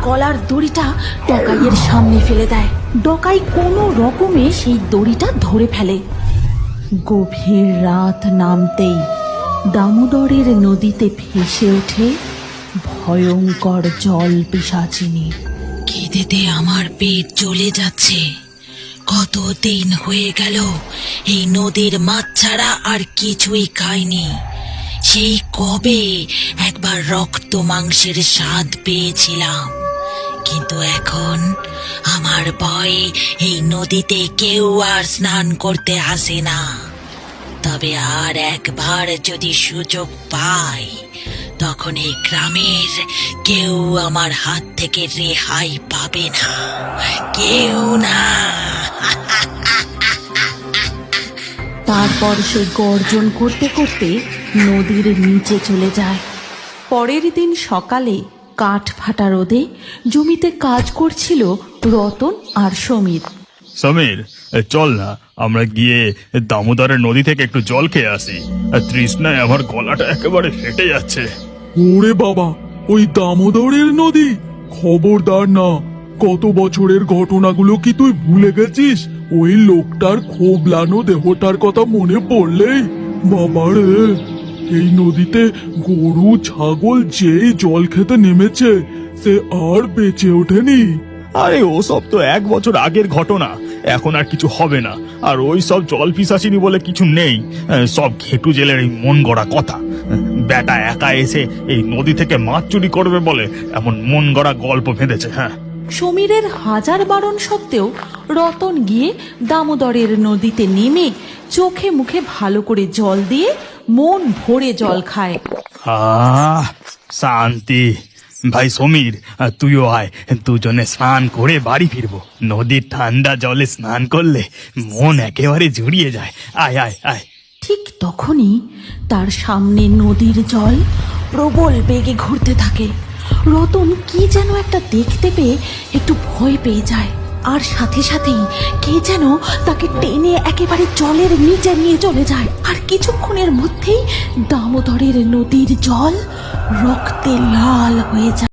গলার দড়িটা ডকাইয়ের সামনে ফেলে দেয়। ডকাই কোনো রকমে সেই দড়িটা ধরে ফেলে। গভীর রাত নামতেই দামোদরের নদীতে ভেসে ওঠে ভয়ঙ্কর জল পিশাচিনী। খিদেতে আমার পেট জ্বলে যাচ্ছে। কতদিন হয়ে গেল এই নদীর মাছ ছাড়া আর কিছুই খাইনি। সেই কবে একবার রক্ত মাংসের স্বাদ পেয়েছিলাম, কিন্তু এখন আমার ভয়ে এই নদীতে কেউ আর স্নান করতে আসে না। তবে আর একবার যদি সুযোগ পাই, তখন এই গ্রামের কেউ আমার হাত থেকে রেহাই পাবে না, কেউ না। তারপর সে গর্জন করতে করতে নদীর নিচে চলে যায়। পরের দিন সকালে কাঠ ফাটা রোদে জমিতে কাজ করছিল রতন আর সমীর। সমীর, চল না আমরা গিয়ে দামোদরের নদী থেকে একটু জল খেয়ে আসি। তৃষ্ণায় আমার গলাটা একেবারে ফেটে যাচ্ছে। ওরে বাবা, ওই দামোদরের নদী? খবরদার না। কত বছরের ঘটনাগুলো কি তুই ভুলে গেছিস? ওই লোকটার খোবলানো দেহটার কথা মনে পড়লেই বাবারে, এই নদীতে গরু ছাগল যেই জল খেতে নেমেছে সে আর বেঁচে ওঠেনি। আরে ও সব তো 1 বছর আগের ঘটনা, এখন আর কিছু হবে না। আর ওই সব জল পিশাচিনী বলে কিছু নেই, সব ঘেটু জেলের এই মন গড়া কথা। বেটা একা এসে এই নদী থেকে মাছ চুরি করবে বলে এমন মন গড়া গল্প বেঁধেছে। হ্যাঁ, সমীরের হাজার বারণ সত্ত্বেও রতন গিয়ে দামোদরের নদীতে নেমে চোখে মুখে ভালো করে জল দিয়ে মন ভরে জল খায়। শান্তি। ভাই সমীর, তুইও আয়, দুজনে স্নান করে বাড়ি ফিরবো। নদীর ঠান্ডা জলে স্নান করলে মন একেবারে জুড়িয়ে যায়। আয় আয় আয়। ঠিক তখনই তার সামনে নদীর জল প্রবল বেগে ঘুরতে থাকে। রতন কি যেন একটা দেখতে পেয়ে একটু ভয় পেয়ে যায়, আর সাথে সাথেই কে যেন তাকে টেনে একেবারে জলের নিচে নিয়ে চলে যায়। আর কিছুক্ষণের মধ্যেই দামোদরের নদীর জল রক্তে লাল হয়ে যায়।